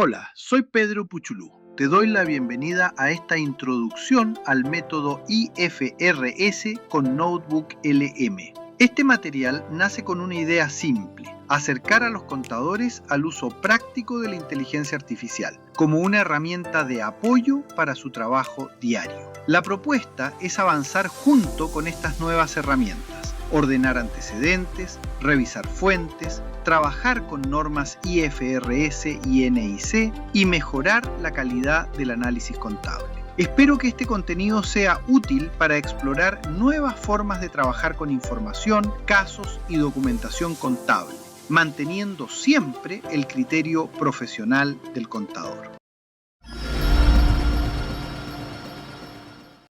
Hola, soy Pedro Puchulú. Te doy la bienvenida a esta introducción al método IFRS con Notebook LM. Este material nace con una idea simple: acercar a los contadores al uso práctico de la inteligencia artificial, como una herramienta de apoyo para su trabajo diario. La propuesta es avanzar junto con estas nuevas herramientas, ordenar antecedentes, revisar fuentes, trabajar con normas IFRS y NIC y mejorar la calidad del análisis contable. Espero que este contenido sea útil para explorar nuevas formas de trabajar con información, casos y documentación contable, manteniendo siempre el criterio profesional del contador.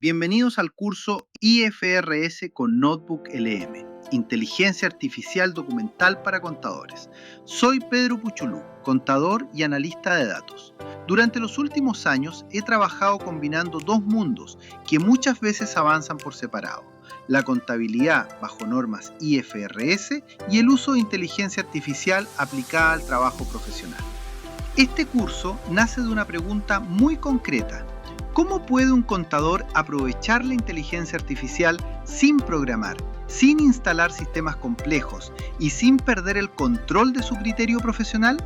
Bienvenidos al curso IFRS con Notebook LM, Inteligencia Artificial Documental para Contadores. Soy Pedro Puchulú, contador y analista de datos. Durante los últimos años he trabajado combinando dos mundos que muchas veces avanzan por separado: la contabilidad bajo normas IFRS y el uso de inteligencia artificial aplicada al trabajo profesional. Este curso nace de una pregunta muy concreta: ¿cómo puede un contador aprovechar la inteligencia artificial sin programar, sin instalar sistemas complejos y sin perder el control de su criterio profesional?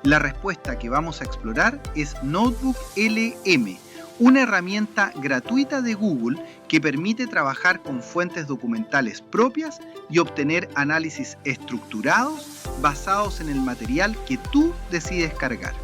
La respuesta que vamos a explorar es Notebook LM, una herramienta gratuita de Google que permite trabajar con fuentes documentales propias y obtener análisis estructurados basados en el material que tú decides cargar.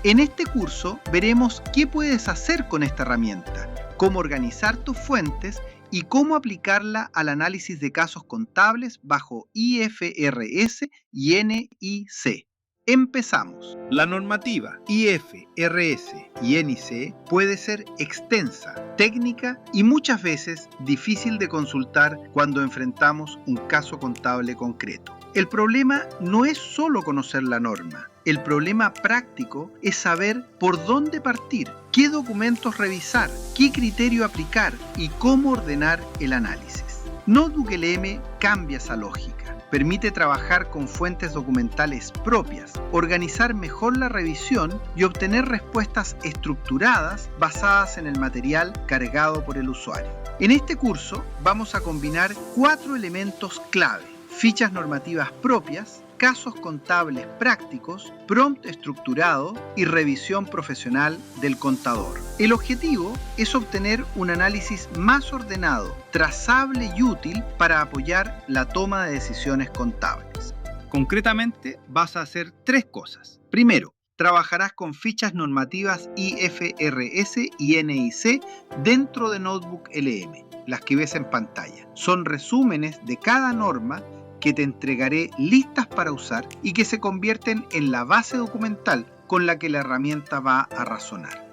En este curso veremos qué puedes hacer con esta herramienta, cómo organizar tus fuentes y cómo aplicarla al análisis de casos contables bajo IFRS y NIC. Empezamos. La normativa IFRS y NIC puede ser extensa, técnica y muchas veces difícil de consultar cuando enfrentamos un caso contable concreto. El problema no es solo conocer la norma. El problema práctico es saber por dónde partir, qué documentos revisar, qué criterio aplicar y cómo ordenar el análisis. Notebook LM cambia esa lógica. Permite trabajar con fuentes documentales propias, organizar mejor la revisión y obtener respuestas estructuradas basadas en el material cargado por el usuario. En este curso vamos a combinar 4 elementos clave: fichas normativas propias, casos contables prácticos, prompt estructurado y revisión profesional del contador. El objetivo es obtener un análisis más ordenado, trazable y útil para apoyar la toma de decisiones contables. Concretamente, vas a hacer 3 cosas. Primero, trabajarás con fichas normativas IFRS y NIC dentro de Notebook LM, las que ves en pantalla. Son resúmenes de cada norma que te entregaré listas para usar y que se convierten en la base documental con la que la herramienta va a razonar.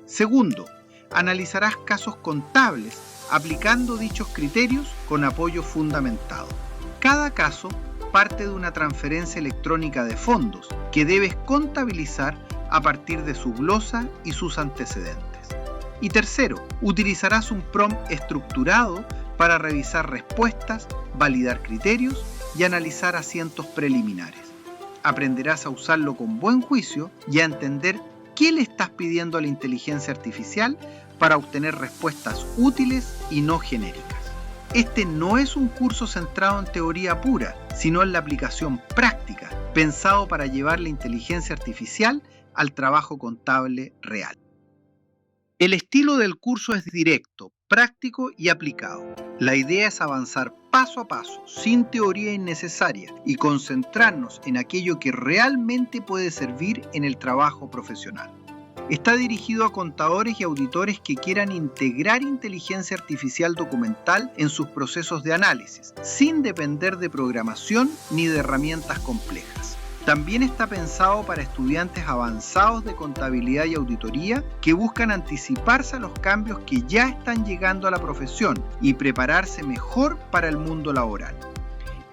Segundo, analizarás casos contables aplicando dichos criterios con apoyo fundamentado. Cada caso parte de una transferencia electrónica de fondos que debes contabilizar a partir de su glosa y sus antecedentes. Y tercero, utilizarás un prompt estructurado para revisar respuestas, validar criterios y analizar asientos preliminares. Aprenderás a usarlo con buen juicio y a entender qué le estás pidiendo a la inteligencia artificial para obtener respuestas útiles y no genéricas. Este no es un curso centrado en teoría pura, sino en la aplicación práctica, pensado para llevar la inteligencia artificial al trabajo contable real. El estilo del curso es directo, práctico y aplicado. La idea es avanzar paso a paso, sin teoría innecesaria, y concentrarnos en aquello que realmente puede servir en el trabajo profesional. Está dirigido a contadores y auditores que quieran integrar inteligencia artificial documental en sus procesos de análisis, sin depender de programación ni de herramientas complejas. También está pensado para estudiantes avanzados de contabilidad y auditoría que buscan anticiparse a los cambios que ya están llegando a la profesión y prepararse mejor para el mundo laboral.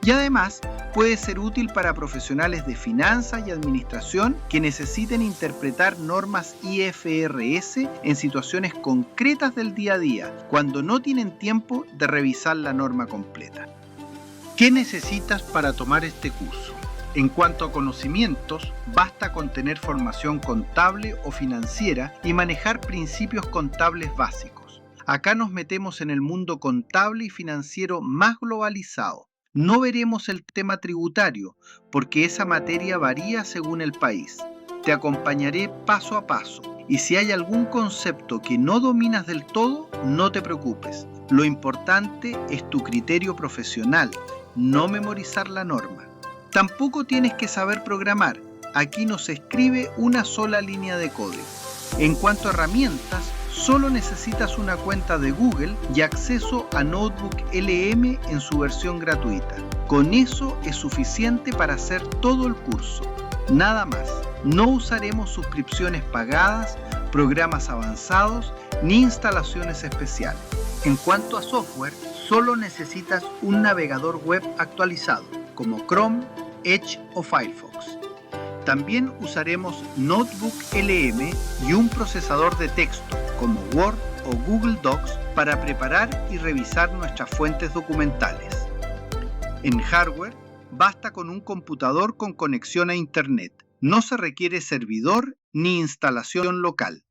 Y además puede ser útil para profesionales de finanzas y administración que necesiten interpretar normas IFRS en situaciones concretas del día a día, cuando no tienen tiempo de revisar la norma completa. ¿Qué necesitas para tomar este curso? En cuanto a conocimientos, basta con tener formación contable o financiera y manejar principios contables básicos. Acá nos metemos en el mundo contable y financiero más globalizado. No veremos el tema tributario, porque esa materia varía según el país. Te acompañaré paso a paso, y si hay algún concepto que no dominas del todo, no te preocupes. Lo importante es tu criterio profesional, no memorizar la norma. Tampoco tienes que saber programar. Aquí no se escribe una sola línea de código. En cuanto a herramientas, solo necesitas una cuenta de Google y acceso a Notebook LM en su versión gratuita. Con eso es suficiente para hacer todo el curso. Nada más. No usaremos suscripciones pagadas, programas avanzados ni instalaciones especiales. En cuanto a software, solo necesitas un navegador web actualizado, como Chrome, Edge o Firefox. También usaremos Notebook LM y un procesador de texto como Word o Google Docs para preparar y revisar nuestras fuentes documentales. En hardware, basta con un computador con conexión a Internet. No se requiere servidor ni instalación local.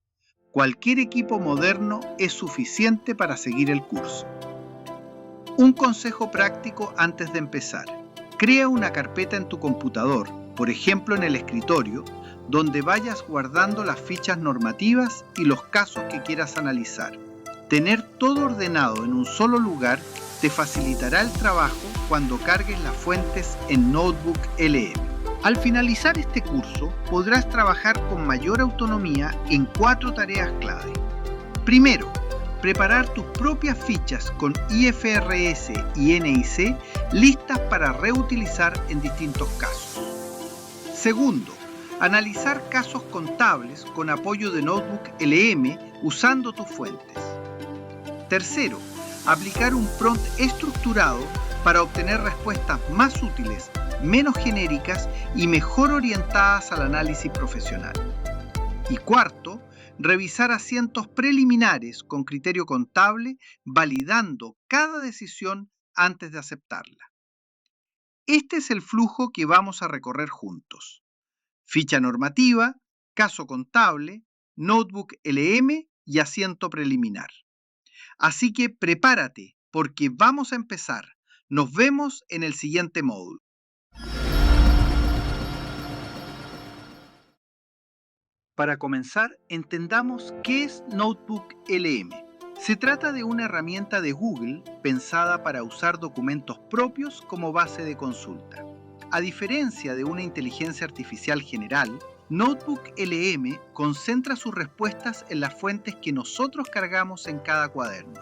Cualquier equipo moderno es suficiente para seguir el curso. Un consejo práctico antes de empezar. Crea una carpeta en tu computador, por ejemplo en el escritorio, donde vayas guardando las fichas normativas y los casos que quieras analizar. Tener todo ordenado en un solo lugar te facilitará el trabajo cuando cargues las fuentes en Notebook LM. Al finalizar este curso, podrás trabajar con mayor autonomía en 4 tareas clave. Primero, preparar tus propias fichas con IFRS y NIC listas para reutilizar en distintos casos. Segundo, analizar casos contables con apoyo de Notebook LM usando tus fuentes. Tercero, aplicar un prompt estructurado para obtener respuestas más útiles, menos genéricas y mejor orientadas al análisis profesional. Y cuarto, revisar asientos preliminares con criterio contable, validando cada decisión antes de aceptarla. Este es el flujo que vamos a recorrer juntos. Ficha normativa, caso contable, Notebook LM y asiento preliminar. Así que prepárate, porque vamos a empezar. Nos vemos en el siguiente módulo. Para comenzar, entendamos qué es Notebook LM. Se trata de una herramienta de Google pensada para usar documentos propios como base de consulta. A diferencia de una inteligencia artificial general, Notebook LM concentra sus respuestas en las fuentes que nosotros cargamos en cada cuaderno.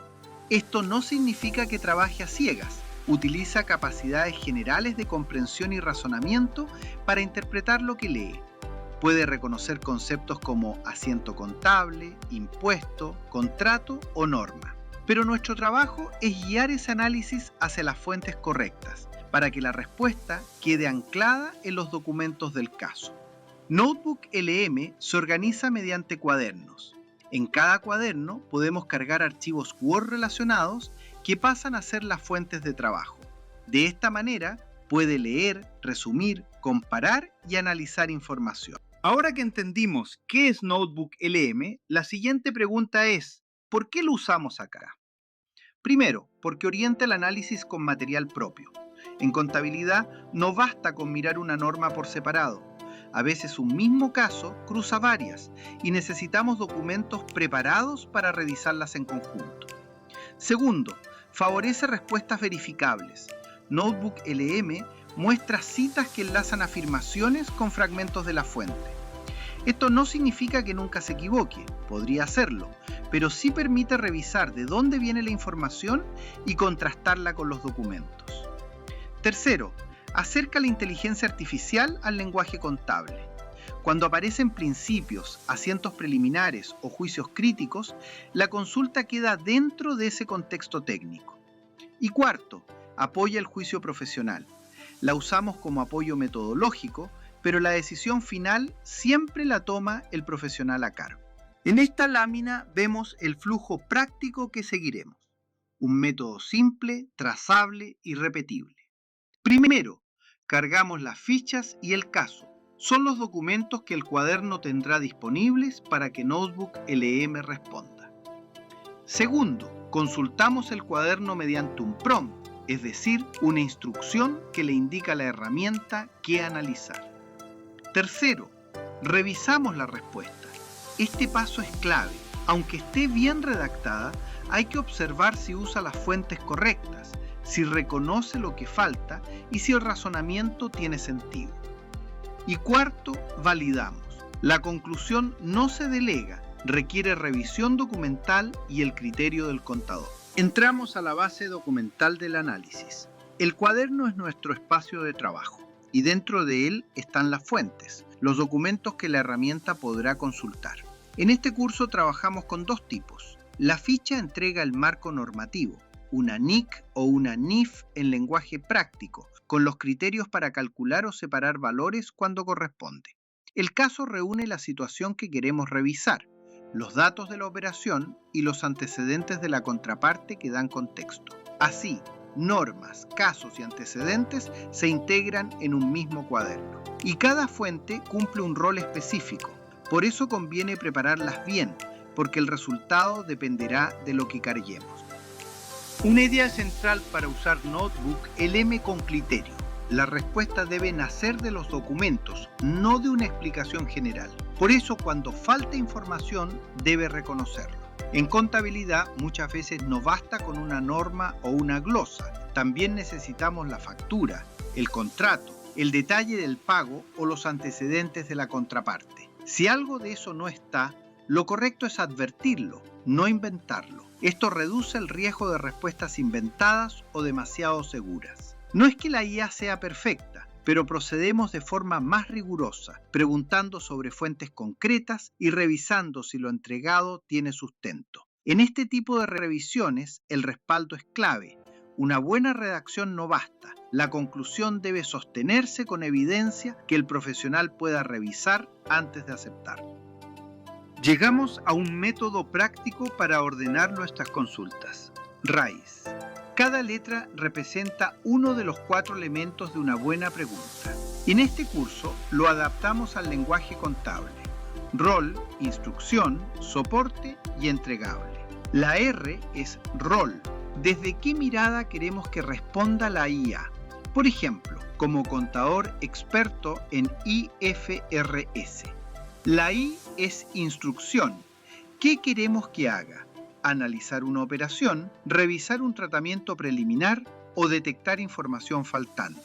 Esto no significa que trabaje a ciegas. Utiliza capacidades generales de comprensión y razonamiento para interpretar lo que lee. Puede reconocer conceptos como asiento contable, impuesto, contrato o norma. Pero nuestro trabajo es guiar ese análisis hacia las fuentes correctas, para que la respuesta quede anclada en los documentos del caso. Notebook LM se organiza mediante cuadernos. En cada cuaderno podemos cargar archivos Word relacionados que pasan a ser las fuentes de trabajo. De esta manera, puede leer, resumir, comparar y analizar información. Ahora que entendimos qué es Notebook LM, la siguiente pregunta es, ¿por qué lo usamos acá? Primero, porque orienta el análisis con material propio. En contabilidad no basta con mirar una norma por separado. A veces un mismo caso cruza varias y necesitamos documentos preparados para revisarlas en conjunto. Segundo, favorece respuestas verificables. Notebook LM muestra citas que enlazan afirmaciones con fragmentos de la fuente. Esto no significa que nunca se equivoque, podría hacerlo, pero sí permite revisar de dónde viene la información y contrastarla con los documentos. Tercero, acerca la inteligencia artificial al lenguaje contable. Cuando aparecen principios, asientos preliminares o juicios críticos, la consulta queda dentro de ese contexto técnico. Y cuarto, apoya el juicio profesional. La usamos como apoyo metodológico, pero la decisión final siempre la toma el profesional a cargo. En esta lámina vemos el flujo práctico que seguiremos. Un método simple, trazable y repetible. Primero, cargamos las fichas y el caso. Son los documentos que el cuaderno tendrá disponibles para que Notebook LM responda. Segundo, consultamos el cuaderno mediante un prompt, es decir, una instrucción que le indica a la herramienta qué analizar. Tercero, revisamos la respuesta. Este paso es clave. Aunque esté bien redactada, hay que observar si usa las fuentes correctas, si reconoce lo que falta y si el razonamiento tiene sentido. Y cuarto, validamos. La conclusión no se delega, requiere revisión documental y el criterio del contador. Entramos a la base documental del análisis. El cuaderno es nuestro espacio de trabajo y dentro de él están las fuentes, los documentos que la herramienta podrá consultar. En este curso trabajamos con dos tipos. La ficha entrega el marco normativo, una NIC o una NIF en lenguaje práctico, con los criterios para calcular o separar valores cuando corresponde. El caso reúne la situación que queremos revisar, los datos de la operación y los antecedentes de la contraparte que dan contexto. Así, normas, casos y antecedentes se integran en un mismo cuaderno. Y cada fuente cumple un rol específico. Por eso conviene prepararlas bien, porque el resultado dependerá de lo que carguemos. Una idea central para usar Notebook LM con criterio. La respuesta debe nacer de los documentos, no de una explicación general. Por eso, cuando falta información, debe reconocerlo. En contabilidad, muchas veces no basta con una norma o una glosa. También necesitamos la factura, el contrato, el detalle del pago o los antecedentes de la contraparte. Si algo de eso no está, lo correcto es advertirlo, no inventarlo. Esto reduce el riesgo de respuestas inventadas o demasiado seguras. No es que la IA sea perfecta, pero procedemos de forma más rigurosa, preguntando sobre fuentes concretas y revisando si lo entregado tiene sustento. En este tipo de revisiones, el respaldo es clave. Una buena redacción no basta. La conclusión debe sostenerse con evidencia que el profesional pueda revisar antes de aceptar. Llegamos a un método práctico para ordenar nuestras consultas. RAIS. Cada letra representa uno de los 4 elementos de una buena pregunta. En este curso lo adaptamos al lenguaje contable. Rol, instrucción, soporte y entregable. La R es rol. ¿Desde qué mirada queremos que responda la IA? Por ejemplo, como contador experto en IFRS. La I es instrucción. ¿Qué queremos que haga? Analizar una operación, revisar un tratamiento preliminar o detectar información faltante.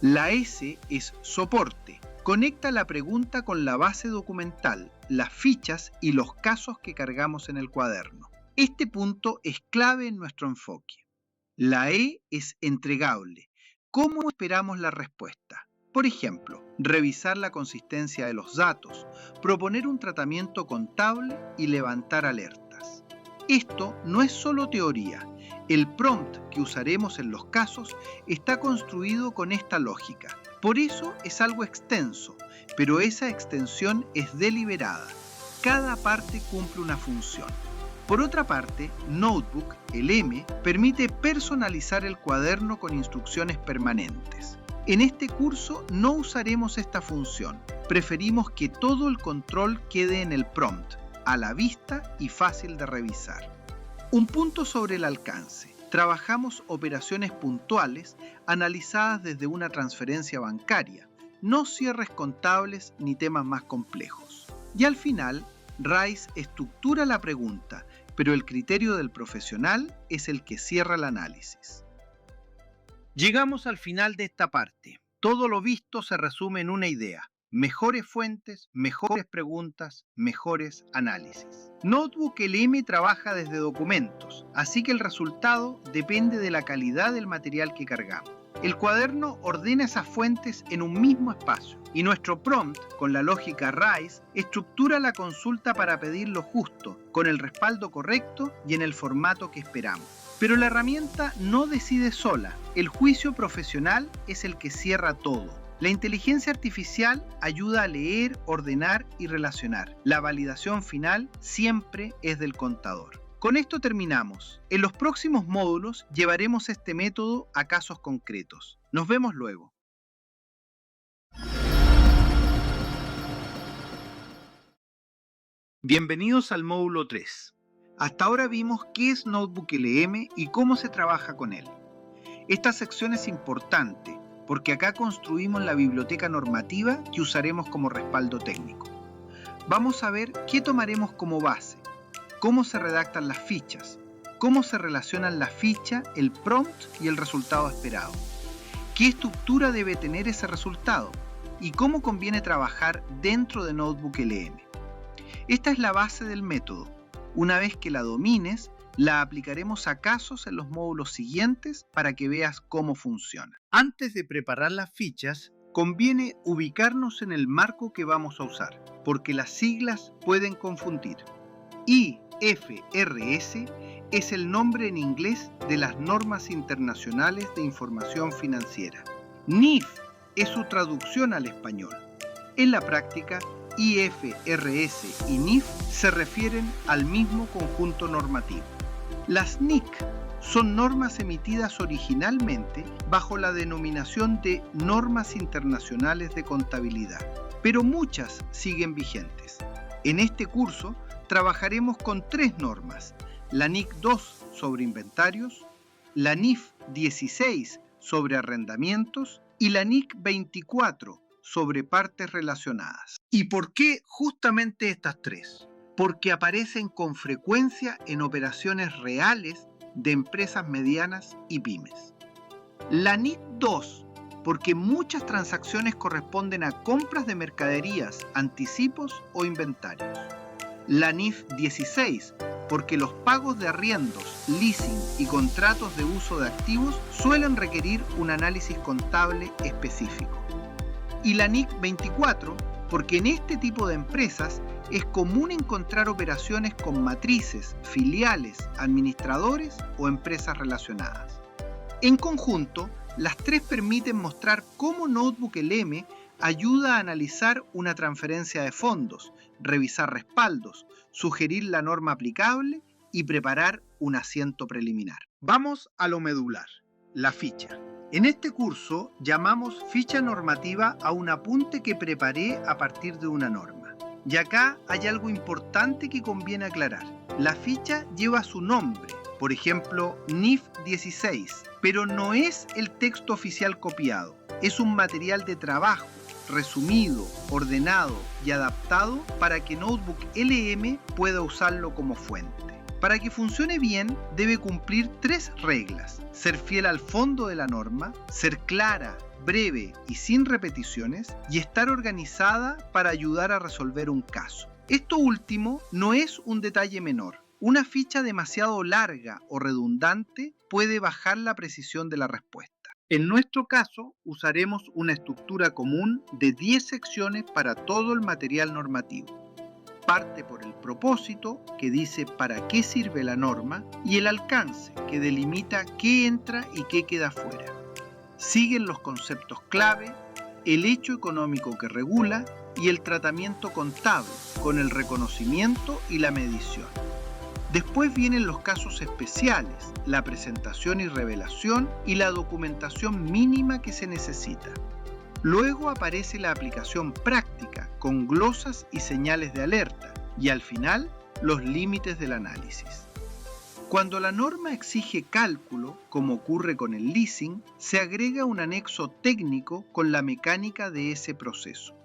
La S es soporte. Conecta la pregunta con la base documental, las fichas y los casos que cargamos en el cuaderno. Este punto es clave en nuestro enfoque. La E es entregable. ¿Cómo esperamos la respuesta? Por ejemplo, revisar la consistencia de los datos, proponer un tratamiento contable y levantar alertas. Esto no es solo teoría. El prompt que usaremos en los casos está construido con esta lógica. Por eso es algo extenso, pero esa extensión es deliberada. Cada parte cumple una función. Por otra parte, Notebook LM permite personalizar el cuaderno con instrucciones permanentes. En este curso no usaremos esta función. Preferimos que todo el control quede en el prompt, a la vista y fácil de revisar. Un punto sobre el alcance. Trabajamos operaciones puntuales analizadas desde una transferencia bancaria, no cierres contables ni temas más complejos. Y al final, RAIS estructura la pregunta, pero el criterio del profesional es el que cierra el análisis. Llegamos al final de esta parte. Todo lo visto se resume en una idea. Mejores fuentes, mejores preguntas, mejores análisis. Notebook LM trabaja desde documentos, así que el resultado depende de la calidad del material que cargamos. El cuaderno ordena esas fuentes en un mismo espacio y nuestro prompt, con la lógica RAIS, estructura la consulta para pedir lo justo, con el respaldo correcto y en el formato que esperamos. Pero la herramienta no decide sola. El juicio profesional es el que cierra todo. La inteligencia artificial ayuda a leer, ordenar y relacionar. La validación final siempre es del contador. Con esto terminamos. En los próximos módulos llevaremos este método a casos concretos. Nos vemos luego. Bienvenidos al módulo 3. Hasta ahora vimos qué es Notebook LM y cómo se trabaja con él. Esta sección es importante porque acá construimos la biblioteca normativa que usaremos como respaldo técnico. Vamos a ver qué tomaremos como base, cómo se redactan las fichas, cómo se relacionan la ficha, el prompt y el resultado esperado, qué estructura debe tener ese resultado y cómo conviene trabajar dentro de Notebook LM. Esta es la base del método. Una vez que la domines, la aplicaremos a casos en los módulos siguientes para que veas cómo funciona. Antes de preparar las fichas, conviene ubicarnos en el marco que vamos a usar, porque las siglas pueden confundir. IFRS es el nombre en inglés de las normas internacionales de información financiera. NIF es su traducción al español. En la práctica, IFRS y NIF se refieren al mismo conjunto normativo. Las NIC son normas emitidas originalmente bajo la denominación de Normas Internacionales de Contabilidad, pero muchas siguen vigentes. En este curso trabajaremos con 3 normas: la NIC 2 sobre inventarios, la NIF 16 sobre arrendamientos y la NIC 24 sobre partes relacionadas. ¿Y por qué justamente estas 3? Porque aparecen con frecuencia en operaciones reales de empresas medianas y pymes. La NIC 2, porque muchas transacciones corresponden a compras de mercaderías, anticipos o inventarios. La NIF 16, porque los pagos de arriendos, leasing y contratos de uso de activos suelen requerir un análisis contable específico. Y la NIC 24, porque en este tipo de empresas es común encontrar operaciones con matrices, filiales, administradores o empresas relacionadas. En conjunto, las 3 permiten mostrar cómo Notebook LM ayuda a analizar una transferencia de fondos, revisar respaldos, sugerir la norma aplicable y preparar un asiento preliminar. Vamos a lo medular, la ficha. En este curso llamamos ficha normativa a un apunte que preparé a partir de una norma. Y acá hay algo importante que conviene aclarar. La ficha lleva su nombre, por ejemplo, NIF 16, pero no es el texto oficial copiado. Es un material de trabajo, resumido, ordenado y adaptado para que Notebook LM pueda usarlo como fuente. Para que funcione bien, debe cumplir 3 reglas: ser fiel al fondo de la norma, ser clara, breve y sin repeticiones, y estar organizada para ayudar a resolver un caso. Esto último no es un detalle menor. Una ficha demasiado larga o redundante puede bajar la precisión de la respuesta. En nuestro caso, usaremos una estructura común de 10 secciones para todo el material normativo. Parte por el propósito, que dice para qué sirve la norma, y el alcance, que delimita qué entra y qué queda fuera. Siguen los conceptos clave, el hecho económico que regula y el tratamiento contable, con el reconocimiento y la medición. Después vienen los casos especiales, la presentación y revelación y la documentación mínima que se necesita. Luego aparece la aplicación práctica con glosas y señales de alerta y al final los límites del análisis. Cuando la norma exige cálculo, como ocurre con el leasing, se agrega un anexo técnico con la mecánica de ese proceso.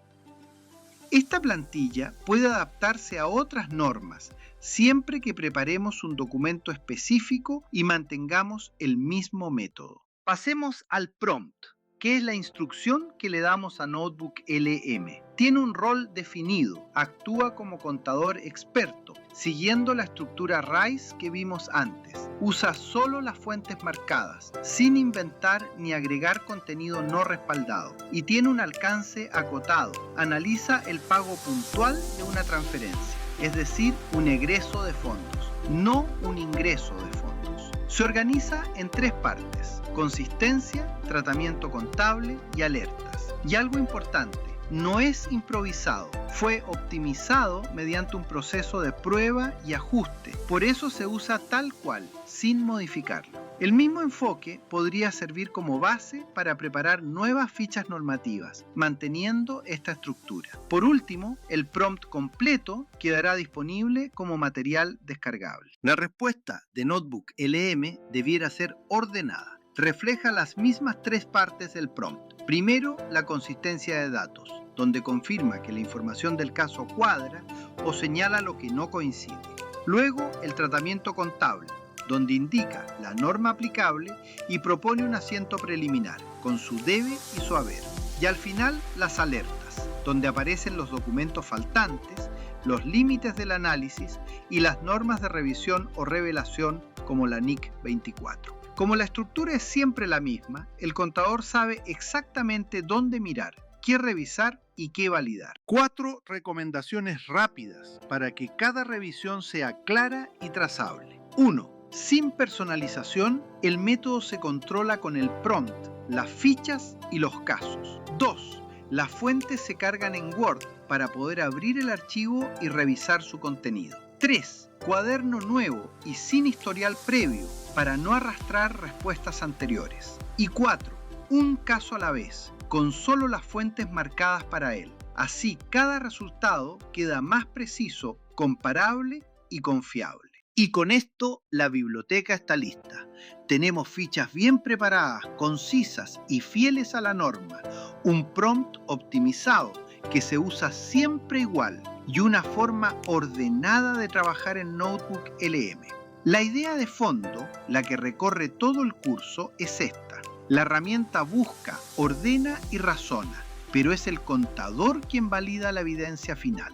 Esta plantilla puede adaptarse a otras normas siempre que preparemos un documento específico y mantengamos el mismo método. Pasemos al prompt, que es la instrucción que le damos a Notebook LM. Tiene un rol definido, actúa como contador experto, siguiendo la estructura RAIS que vimos antes. Usa solo las fuentes marcadas, sin inventar ni agregar contenido no respaldado, y tiene un alcance acotado. Analiza el pago puntual de una transferencia, es decir, un egreso de fondos, no un ingreso de fondos. Se organiza en 3 partes: consistencia, tratamiento contable y alertas. Y algo importante, no es improvisado, fue optimizado mediante un proceso de prueba y ajuste. Por eso se usa tal cual, sin modificarlo. El mismo enfoque podría servir como base para preparar nuevas fichas normativas, manteniendo esta estructura. Por último, el prompt completo quedará disponible como material descargable. La respuesta de Notebook LM debiera ser ordenada. Refleja las mismas tres partes del prompt. Primero, la consistencia de datos, donde confirma que la información del caso cuadra o señala lo que no coincide. Luego, el tratamiento contable, donde indica la norma aplicable y propone un asiento preliminar, con su debe y su haber. Y al final, las alertas, donde aparecen los documentos faltantes, los límites del análisis y las normas de revisión o revelación como la NIC 24. Como la estructura es siempre la misma, el contador sabe exactamente dónde mirar, qué revisar y qué validar. 4 recomendaciones rápidas para que cada revisión sea clara y trazable. 1. Sin personalización, el método se controla con el prompt, las fichas y los casos. 2. Las fuentes se cargan en Word para poder abrir el archivo y revisar su contenido. 3. Cuaderno nuevo y sin historial previo para no arrastrar respuestas anteriores. Y 4. Un caso a la vez, con solo las fuentes marcadas para él. Así, cada resultado queda más preciso, comparable y confiable. Y con esto, la biblioteca está lista. Tenemos fichas bien preparadas, concisas y fieles a la norma, un prompt optimizado que se usa siempre igual y una forma ordenada de trabajar en Notebook LM. La idea de fondo, la que recorre todo el curso, es esta. La herramienta busca, ordena y razona, pero es el contador quien valida la evidencia final.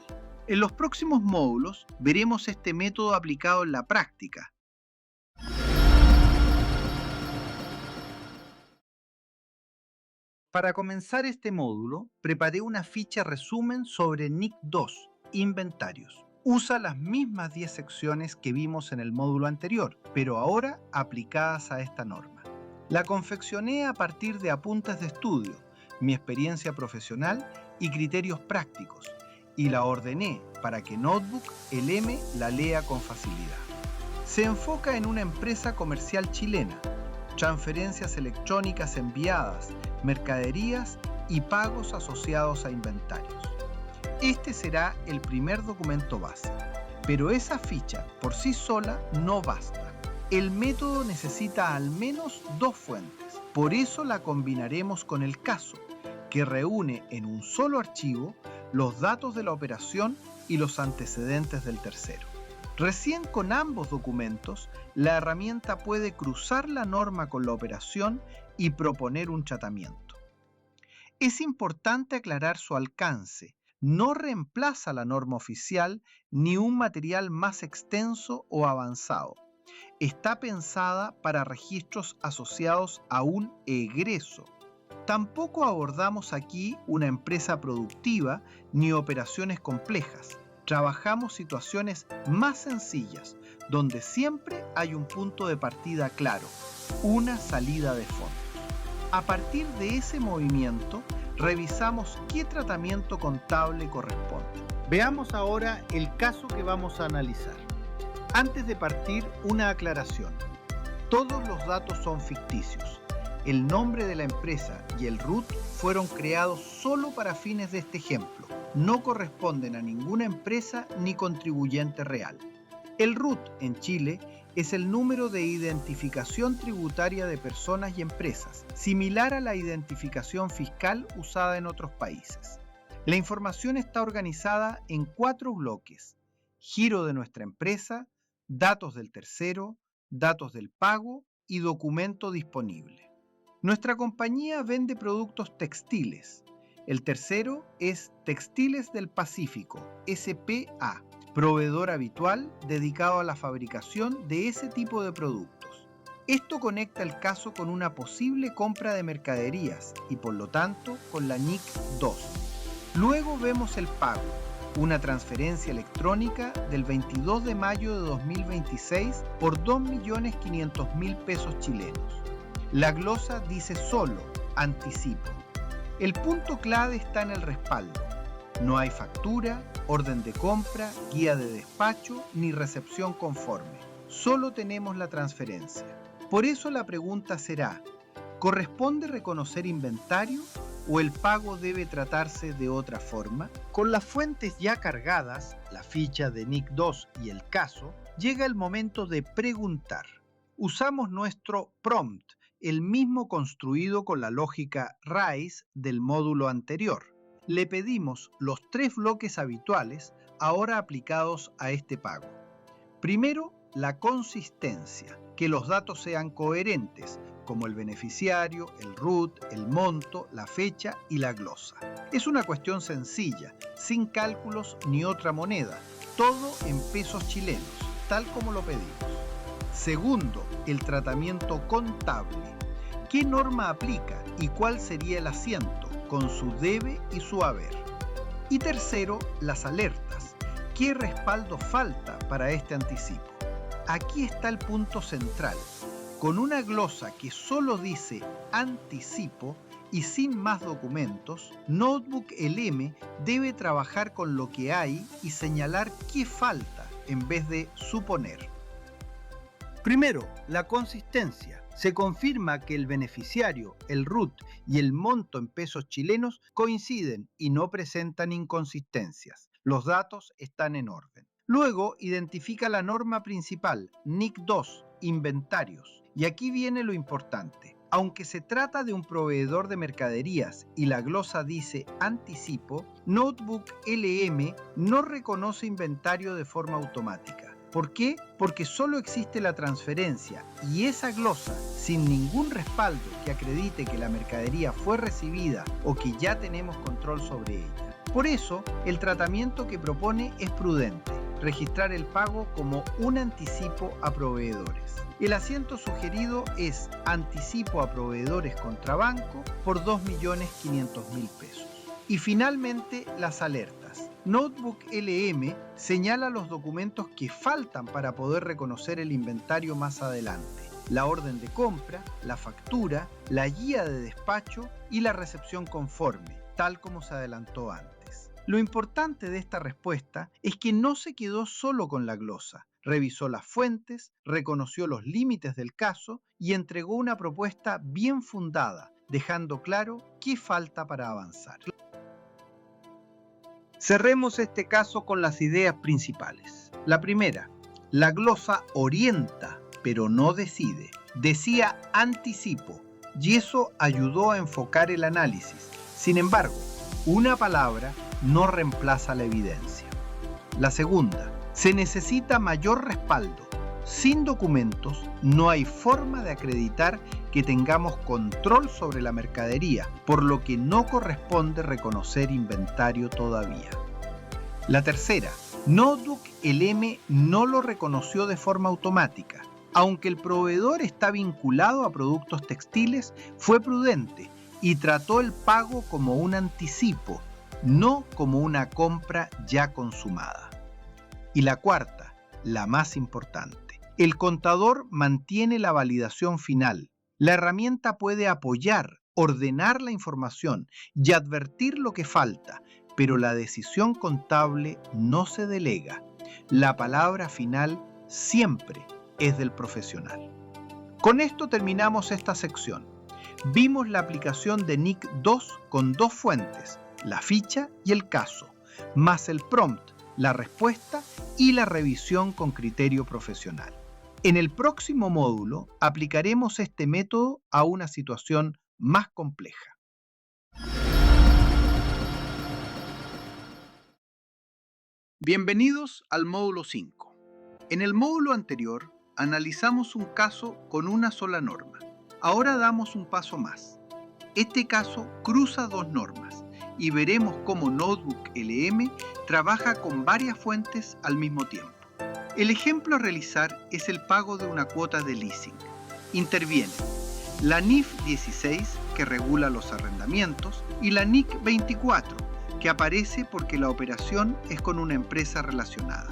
En los próximos módulos veremos este método aplicado en la práctica. Para comenzar este módulo, preparé una ficha resumen sobre NIC 2, inventarios. Usa las mismas 10 secciones que vimos en el módulo anterior, pero ahora aplicadas a esta norma. La confeccioné a partir de apuntes de estudio, mi experiencia profesional y criterios prácticos, y la ordené para que Notebook LM la lea con facilidad. Se enfoca en una empresa comercial chilena, transferencias electrónicas enviadas, mercaderías y pagos asociados a inventarios. Este será el primer documento base, pero esa ficha por sí sola no basta. El método necesita al menos 2 fuentes, por eso la combinaremos con el caso, que reúne en un solo archivo los datos de la operación y los antecedentes del tercero. Recién con ambos documentos, la herramienta puede cruzar la norma con la operación y proponer un tratamiento. Es importante aclarar su alcance. No reemplaza la norma oficial ni un material más extenso o avanzado. Está pensada para registros asociados a un egreso. Tampoco abordamos aquí una empresa productiva ni operaciones complejas. Trabajamos situaciones más sencillas, donde siempre hay un punto de partida claro, una salida de fondos. A partir de ese movimiento, revisamos qué tratamiento contable corresponde. Veamos ahora el caso que vamos a analizar. Antes de partir, una aclaración. Todos los datos son ficticios. El nombre de la empresa y el RUT fueron creados solo para fines de este ejemplo. No corresponden a ninguna empresa ni contribuyente real. El RUT en Chile es el número de identificación tributaria de personas y empresas, similar a la identificación fiscal usada en otros países. La información está organizada en 4 bloques: giro de nuestra empresa, datos del tercero, datos del pago y documento disponible. Nuestra compañía vende productos textiles. El tercero es Textiles del Pacífico, SPA, proveedor habitual dedicado a la fabricación de ese tipo de productos. Esto conecta el caso con una posible compra de mercaderías y por lo tanto con la NIC 2. Luego vemos el pago, una transferencia electrónica del 22 de mayo de 2026 por 2.500.000 pesos chilenos. La glosa dice solo anticipo. El punto clave está en el respaldo. No hay factura, orden de compra, guía de despacho ni recepción conforme. Solo tenemos la transferencia. Por eso la pregunta será, ¿corresponde reconocer inventario o el pago debe tratarse de otra forma? Con las fuentes ya cargadas, la ficha de NIC 2 y el caso, llega el momento de preguntar. Usamos nuestro prompt, el mismo construido con la lógica RAIS del módulo anterior. Le pedimos los 3 bloques habituales ahora aplicados a este pago. Primero, la consistencia, que los datos sean coherentes, como el beneficiario, el root, el monto, la fecha y la glosa. Es una cuestión sencilla, sin cálculos ni otra moneda, todo en pesos chilenos, tal como lo pedimos. Segundo, el tratamiento contable. ¿Qué norma aplica y cuál sería el asiento, con su debe y su haber? Y tercero, las alertas. ¿Qué respaldo falta para este anticipo? Aquí está el punto central. Con una glosa que solo dice anticipo y sin más documentos, NotebookLM debe trabajar con lo que hay y señalar qué falta en vez de suponer. Primero, la consistencia. Se confirma que el beneficiario, el root y el monto en pesos chilenos coinciden y no presentan inconsistencias. Los datos están en orden. Luego, identifica la norma principal, NIC 2, inventarios. Y aquí viene lo importante. Aunque se trata de un proveedor de mercaderías y la glosa dice anticipo, NotebookLM no reconoce inventario de forma automática. ¿Por qué? Porque solo existe la transferencia y esa glosa, sin ningún respaldo que acredite que la mercadería fue recibida o que ya tenemos control sobre ella. Por eso, el tratamiento que propone es prudente, registrar el pago como un anticipo a proveedores. El asiento sugerido es anticipo a proveedores contra banco por 2.500.000 pesos. Y finalmente, las alertas. NotebookLM señala los documentos que faltan para poder reconocer el inventario más adelante. La orden de compra, la factura, la guía de despacho y la recepción conforme, tal como se adelantó antes. Lo importante de esta respuesta es que no se quedó solo con la glosa. Revisó las fuentes, reconoció los límites del caso y entregó una propuesta bien fundada, dejando claro qué falta para avanzar. Cerremos este caso con las ideas principales. La primera, la glosa orienta, pero no decide. Decía anticipo, y eso ayudó a enfocar el análisis. Sin embargo, una palabra no reemplaza la evidencia. La segunda, se necesita mayor respaldo. Sin documentos, no hay forma de acreditar que tengamos control sobre la mercadería, por lo que no corresponde reconocer inventario todavía. La tercera, NotebookLM no lo reconoció de forma automática. Aunque el proveedor está vinculado a productos textiles, fue prudente y trató el pago como un anticipo, no como una compra ya consumada. Y la cuarta, la más importante, el contador mantiene la validación final. La herramienta puede apoyar, ordenar la información y advertir lo que falta, pero la decisión contable no se delega. La palabra final siempre es del profesional. Con esto terminamos esta sección. Vimos la aplicación de NIC 2 con 2 fuentes, la ficha y el caso, más el prompt, la respuesta y la revisión con criterio profesional. En el próximo módulo aplicaremos este método a una situación más compleja. Bienvenidos al módulo 5. En el módulo anterior analizamos un caso con una sola norma. Ahora damos un paso más. Este caso cruza 2 normas y veremos cómo NotebookLM trabaja con varias fuentes al mismo tiempo. El ejemplo a realizar es el pago de una cuota de leasing. Interviene la NIF 16, que regula los arrendamientos, y la NIC 24, que aparece porque la operación es con una empresa relacionada.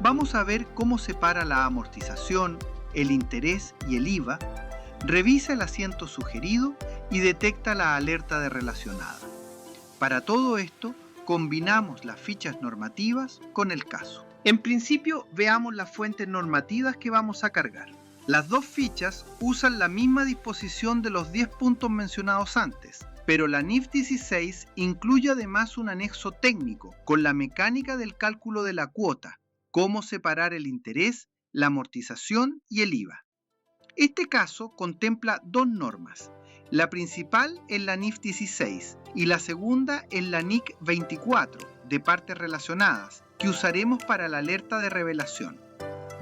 Vamos a ver cómo separa la amortización, el interés y el IVA, revisa el asiento sugerido y detecta la alerta de relacionada. Para todo esto, combinamos las fichas normativas con el caso. En principio, veamos las fuentes normativas que vamos a cargar. Las dos fichas usan la misma disposición de los 10 puntos mencionados antes, pero la NIF 16 incluye además un anexo técnico con la mecánica del cálculo de la cuota, cómo separar el interés, la amortización y el IVA. Este caso contempla dos normas. La principal es la NIF 16 y la segunda es la NIC 24 de partes relacionadas, que usaremos para la alerta de revelación.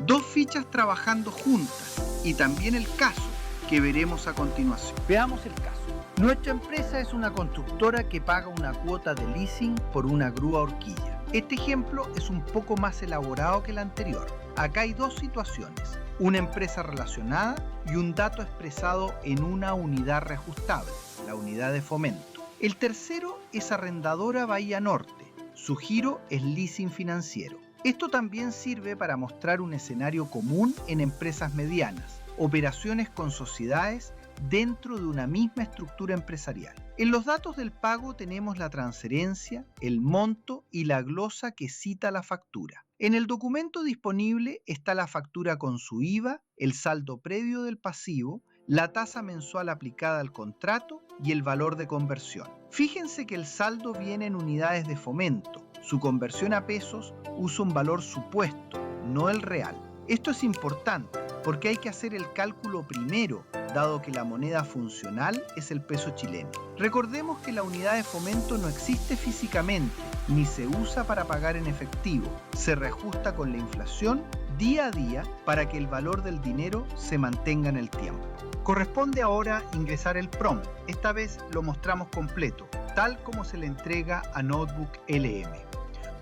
Dos fichas trabajando juntas y también el caso que veremos a continuación. Veamos el caso. Nuestra empresa es una constructora que paga una cuota de leasing por una grúa horquilla. Este ejemplo es un poco más elaborado que el anterior. Acá hay dos situaciones, una empresa relacionada y un dato expresado en una unidad reajustable, la unidad de fomento. El tercero es arrendadora Bahía Norte. Su giro es leasing financiero. Esto también sirve para mostrar un escenario común en empresas medianas, operaciones con sociedades dentro de una misma estructura empresarial. En los datos del pago tenemos la transferencia, el monto y la glosa que cita la factura. En el documento disponible está la factura con su IVA, el saldo previo del pasivo, la tasa mensual aplicada al contrato y el valor de conversión. Fíjense que el saldo viene en unidades de fomento. Su conversión a pesos usa un valor supuesto, no el real. Esto es importante porque hay que hacer el cálculo primero, dado que la moneda funcional es el peso chileno. Recordemos que la unidad de fomento no existe físicamente, ni se usa para pagar en efectivo. Se reajusta con la inflación día a día para que el valor del dinero se mantenga en el tiempo. Corresponde ahora ingresar el prompt. Esta vez lo mostramos completo, tal como se le entrega a Notebook LM.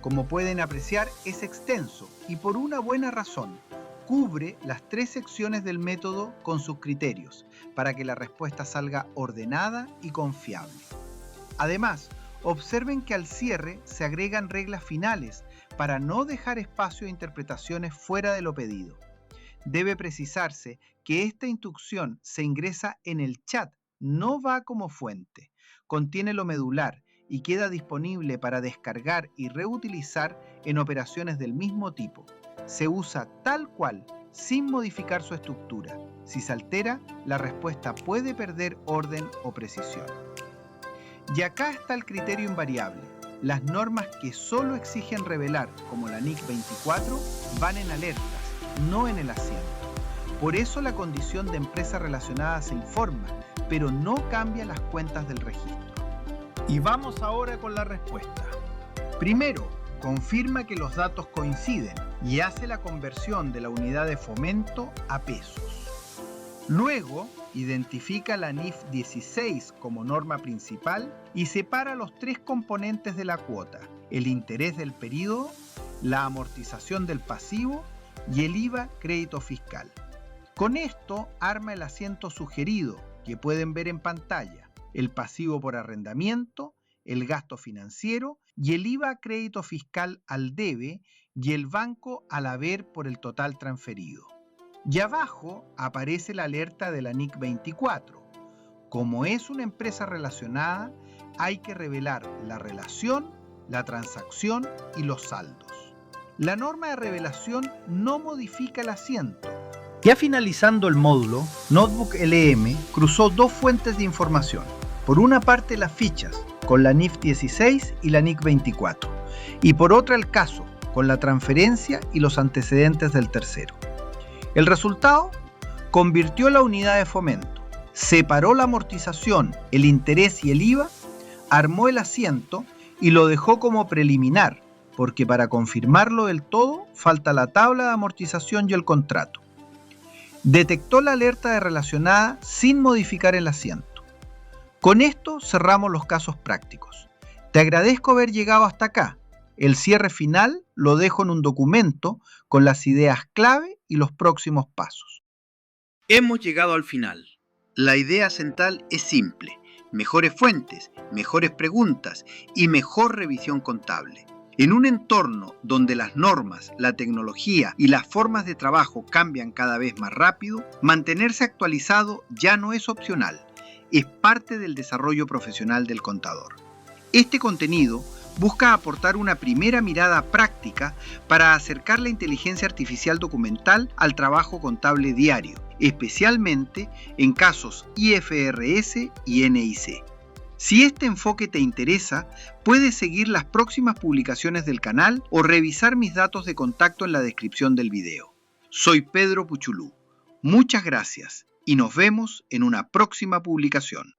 Como pueden apreciar, es extenso y por una buena razón. Cubre las 3 secciones del método con sus criterios para que la respuesta salga ordenada y confiable. Además, observen que al cierre se agregan reglas finales para no dejar espacio a interpretaciones fuera de lo pedido. Debe precisarse que esta instrucción se ingresa en el chat, no va como fuente. Contiene lo medular y queda disponible para descargar y reutilizar en operaciones del mismo tipo. Se usa tal cual, sin modificar su estructura. Si se altera, la respuesta puede perder orden o precisión. Y acá está el criterio invariable. Las normas que solo exigen revelar, como la NIC 24, van en alertas, no en el asiento. Por eso la condición de empresa relacionada se informa, pero no cambia las cuentas del registro. Y vamos ahora con la respuesta. Primero, confirma que los datos coinciden y hace la conversión de la unidad de fomento a pesos. Luego, identifica la NIF 16 como norma principal y separa los 3 componentes de la cuota: el interés del periodo, la amortización del pasivo y el IVA crédito fiscal. Con esto arma el asiento sugerido que pueden ver en pantalla, el pasivo por arrendamiento, el gasto financiero y el IVA crédito fiscal al debe y el banco al haber por el total transferido. Y abajo aparece la alerta de la NIC 24. Como es una empresa relacionada, hay que revelar la relación, la transacción y los saldos. La norma de revelación no modifica el asiento. Ya finalizando el módulo, Notebook LM cruzó 2 fuentes de información. Por una parte las fichas, con la NIF 16 y la NIC 24, y por otra el caso, con la transferencia y los antecedentes del tercero. El resultado, convirtió la unidad de fomento, separó la amortización, el interés y el IVA, armó el asiento y lo dejó como preliminar, porque para confirmarlo del todo falta la tabla de amortización y el contrato. Detectó la alerta de relacionada sin modificar el asiento. Con esto cerramos los casos prácticos. Te agradezco haber llegado hasta acá. El cierre final lo dejo en un documento con las ideas clave y los próximos pasos. Hemos llegado al final. La idea central es simple: mejores fuentes, mejores preguntas y mejor revisión contable. En un entorno donde las normas, la tecnología y las formas de trabajo cambian cada vez más rápido, mantenerse actualizado ya no es opcional, es parte del desarrollo profesional del contador. Este contenido busca aportar una primera mirada práctica para acercar la inteligencia artificial documental al trabajo contable diario, especialmente en casos IFRS y NIC. Si este enfoque te interesa, puedes seguir las próximas publicaciones del canal o revisar mis datos de contacto en la descripción del video. Soy Pedro Puchulú. Muchas gracias y nos vemos en una próxima publicación.